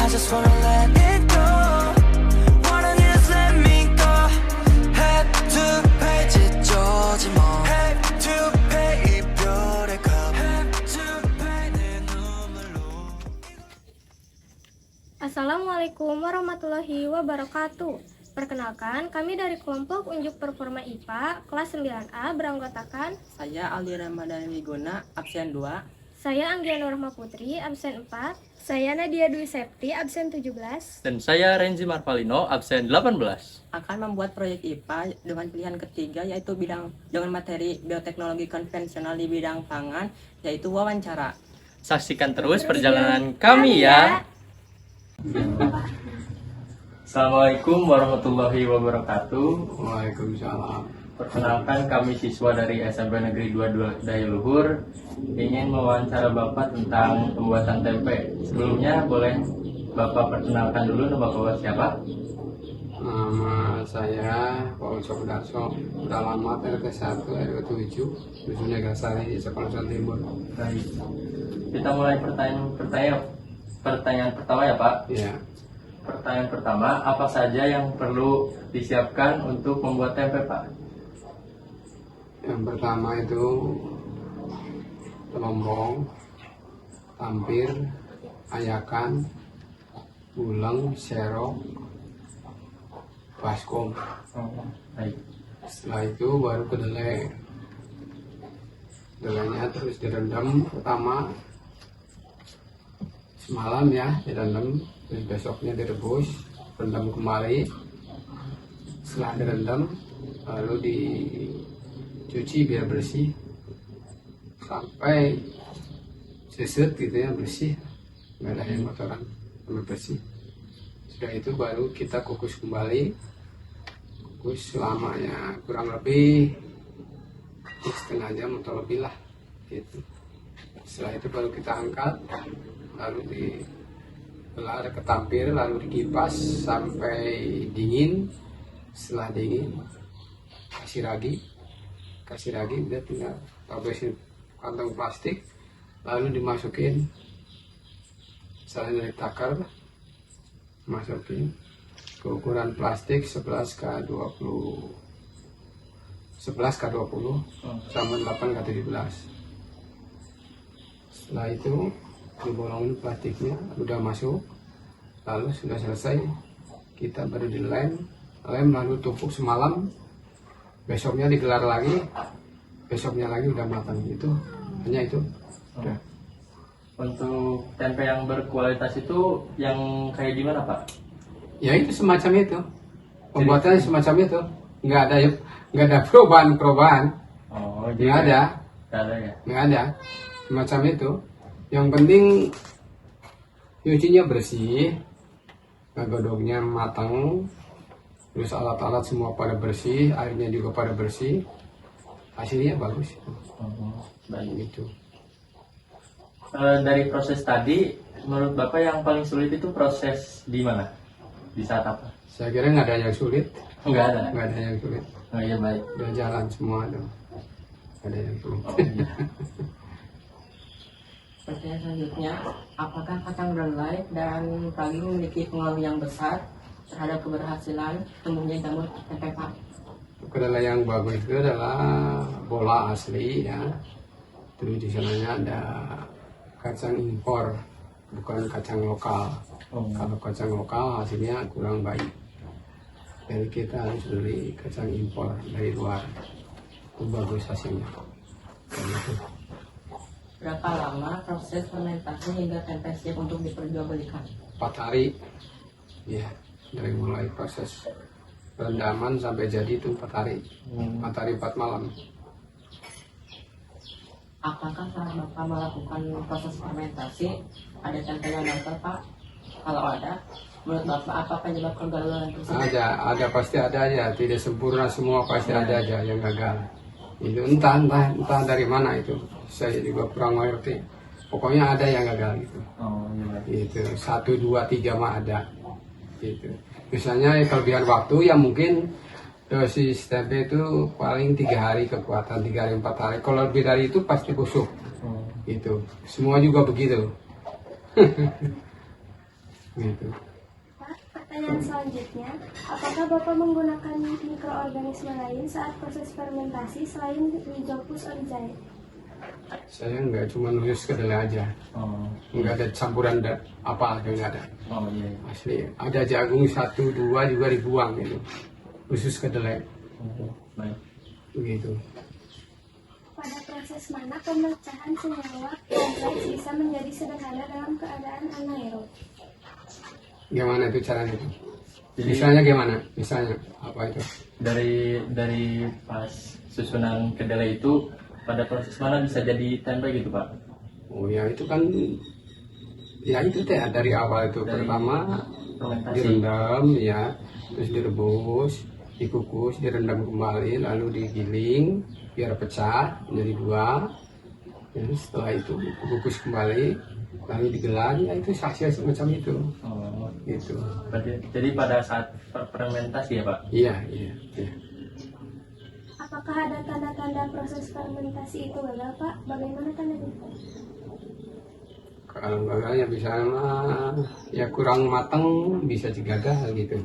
I just wanna let it go. Wanna just let me go. Head to page 잊어지 뭐. Head to pay 이별의 값. Head to pay 내 눈물로. Assalamualaikum warahmatullahi wabarakatuh. Perkenalkan, kami dari kelompok Unjuk Performa IPA kelas 9A beranggotakan Saya Aldi Ramadhani Wiguna, absen 2. saya Anggiana Rahma Putri, absen 4. Saya Nadia Dwi Septi, absen 17. Dan saya Renzi Marvalino, absen 18. Akan membuat proyek IPA dengan pilihan ketiga, yaitu bidang dengan materi bioteknologi konvensional di bidang pangan, yaitu wawancara. Saksikan terus perjalanan kami ya. Assalamualaikum warahmatullahi wabarakatuh. Waalaikumsalam. Perkenalkan, kami siswa dari SMP Negeri 22 Dayuluhur ingin mewawancara Bapak tentang pembuatan tempe. Sebelumnya boleh Bapak perkenalkan dulu nama Bapak siapa? Nama saya Pak Ucok Darso, alamat RT 1 RW 7, Dusun Negasari, Sekolah Timur. Baik. Kita mulai pertanyaan pertama ya Pak. Ya, Pertanyaan pertama, apa saja yang perlu disiapkan untuk membuat tempe Pak? yang pertama itu lombong, tampir, ayakan, uleng, serok, baskom. Baik. Setelah itu baru kedelai. Kedelainya terus direndam pertama semalam ya, direndam, terus besoknya direbus, rendam kembali. Setelah direndam lalu dicuci biar bersih sampai seset gitu ya, bersih, nggak ada yang kotoran, sampai bersih. Sudah itu baru kita kukus kembali, kukus selamanya kurang lebih setengah jam atau lebih lah gitu. Setelah itu baru kita angkat, lalu digelar ke tampir, lalu dikipas sampai dingin. Setelah dingin kasih ragi udah tinggal taburin kantong plastik, lalu dimasukin misalnya dari takar, masukin ke ukuran plastik 11x20 sama 8x17. Setelah itu dibolongin plastiknya, udah masuk, lalu sudah selesai, kita baru dilem lalu tumpuk semalam, besoknya digelar lagi, besoknya lagi udah matang. Itu hanya itu. Udah. Untuk tempe yang berkualitas itu yang kayak gimana Pak? Ya itu semacam itu, pembuatannya semacam itu, nggak ada perubahan. Oh, Nggak ada, ya. nggak ada, semacam itu. Yang penting nyucinya bersih, godoknya matang, terus alat-alat semua pada bersih, airnya juga pada bersih, hasilnya bagus. Baik. Gitu. Dari proses tadi, menurut Bapak yang paling sulit itu proses di mana? Di saat apa? Saya kira nggak ada yang sulit, Nggak ada. nggak ada yang sulit. Oh iya baik. Udah jalan semua tuh, nggak ada yang sulit. Oh, iya. Pertanyaan selanjutnya, apakah kacang kedelai dan ragi memiliki pengaruh yang besar terhadap keberhasilan tumbuhnya jamur tempe Pak? Kedelai yang bagus itu adalah bola asli ya. Terus di sananya ada kacang impor, bukan kacang lokal. Kalau kacang lokal hasilnya kurang baik. Jadi kita harus beli kacang impor dari luar, itu bagus hasilnya. Gitu. Berapa lama proses fermentasi hingga tempe siap untuk diperjualbelikan? 4 hari, ya, dari mulai proses rendaman sampai jadi itu 4 hari, 4 hari 4 malam. Apakah saat Bapak melakukan proses fermentasi ada tempe yang gagal Pak? Kalau ada, menurut Bapak apa penyebab kegagalan tersebut? Ada pasti ada aja, tidak sempurna semua, pasti ada aja yang gagal. Itu entah dari mana itu, saya juga kurang mengerti. Pokoknya ada yang gagal gitu. Oh iya baik. Itu 1, 2, 3 mah ada. Gitu. Misalnya kelebihan waktu ya mungkin dosis tempe itu paling 3 hari kekuatan, 3 hari 4 hari. Kalau lebih dari itu pasti busuk. Gitu. Semua juga begitu. gitu. Pak, pertanyaan selanjutnya, apakah Bapak menggunakan mikroorganisme lain saat proses fermentasi selain Rhizopus oryzae? Saya nggak cuma nulis kedelai aja, Oh, nggak ada campuran apa aja nggak ada. oh iya. Asli ada jagung 1, 2 juga dibuang gitu, khusus kedelai Oh, baik. begitu. Pada proses mana pemecahan senyawa kompleks bisa menjadi sederhana dalam keadaan anaerob? Gimana itu caranya itu? Jadi Misalnya gimana? Misalnya apa itu? dari pas susunan kedelai itu pada proses mana bisa jadi tempe gitu Pak? Oh ya itu kan, ya itu teh dari awal itu Dari pertama fermentasi. direndam ya, terus direbus, dikukus, direndam kembali, lalu digiling biar pecah menjadi 2. Ya, setelah itu dikukus kembali, lalu digelar, ya itu hasil semacam itu. Oh, Gitu. jadi pada saat fermentasi ya Pak? Iya. Apakah ada tanda-tanda proses fermentasi itu gagal, Pak? Bagaimana tandanya? Kalau gagalnya bisa ya kurang matang, bisa gagal gitu.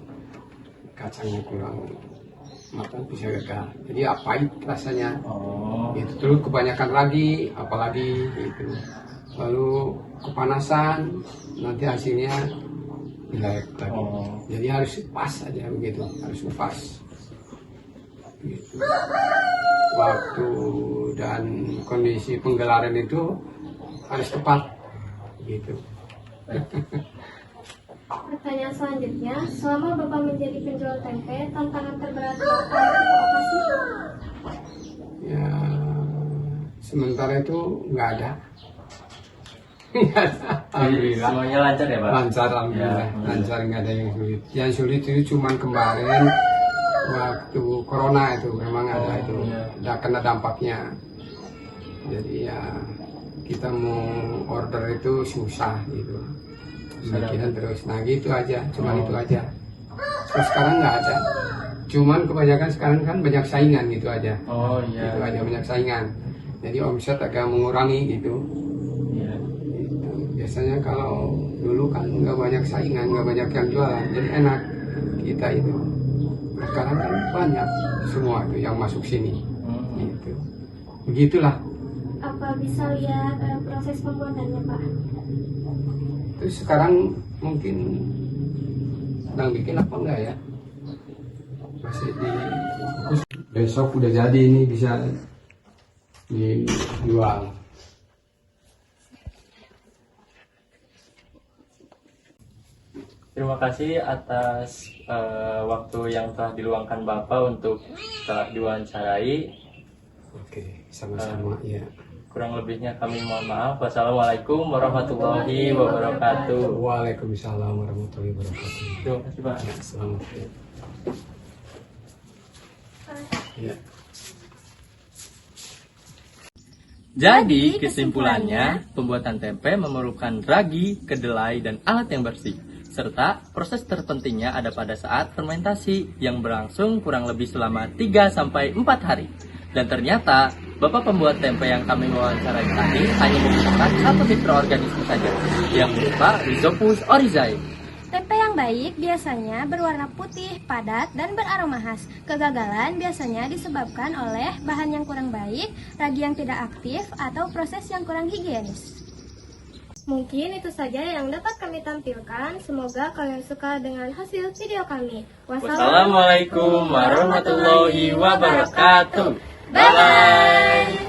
Kacangnya kurang matang bisa gagal. Jadi pahit rasanya. Oh, Itu terus kebanyakan lagi, apalagi gitu. Lalu kepanasan, nanti hasilnya jelek lagi. Oh. Jadi harus pas aja begitu, harus pas. Gitu. Waktu dan kondisi penggelaran itu harus tepat, gitu. Pertanyaan selanjutnya, selama Bapak menjadi penjual tempe, tantangan terberat Bapak itu apa sih? Ya, sementara itu nggak ada. jadi semuanya lancar ya Pak? Lancar, alhamdulillah. Ya, Lancar, nggak ada yang sulit. Yang sulit itu cuman kemarin waktu corona itu memang ada itu, iya. udah kena dampaknya. Jadi ya kita mau order itu susah gitu. Bikinan terus, nah gitu aja, cuman itu aja. Terus sekarang nggak ada. Cuman kebanyakan sekarang kan banyak saingan gitu aja. Oh iya. Itu aja banyak saingan. Jadi omset agak mengurangi gitu. Iya. Gitu. Biasanya kalau dulu kan nggak banyak saingan, nggak banyak yang jualan, jadi enak kita itu. Nah, sekarang kan banyak semua itu yang masuk sini. Gitu. Begitulah. Apa bisa lihat proses pembuatannya, Pak? Terus sekarang mungkin sedang bikin apa enggak ya? Masih dikukus. Besok udah jadi, ini bisa dijual. Terima kasih atas waktu yang telah diluangkan Bapak untuk diwawancarai. Oke, sama-sama ya. Kurang lebihnya kami mohon maaf. Wassalamualaikum warahmatullahi wabarakatuh. Waalaikumsalam warahmatullahi wabarakatuh. Terima kasih Pak. Ya, selamat ya. Ya. Jadi kesimpulannya, pembuatan tempe memerlukan ragi, kedelai, dan alat yang bersih. Serta proses terpentingnya ada pada saat fermentasi yang berlangsung kurang lebih selama 3-4 hari. Dan ternyata, Bapak pembuat tempe yang kami wawancarai tadi hanya menggunakan satu mikroorganisme saja, yang berupa Rhizopus oryzae. Tempe yang baik biasanya berwarna putih, padat, dan beraroma khas. Kegagalan biasanya disebabkan oleh bahan yang kurang baik, ragi yang tidak aktif, atau proses yang kurang higienis. Mungkin itu saja yang dapat kami tampilkan. Semoga kalian suka dengan hasil video kami. Wassalamualaikum warahmatullahi wabarakatuh. Bye-bye.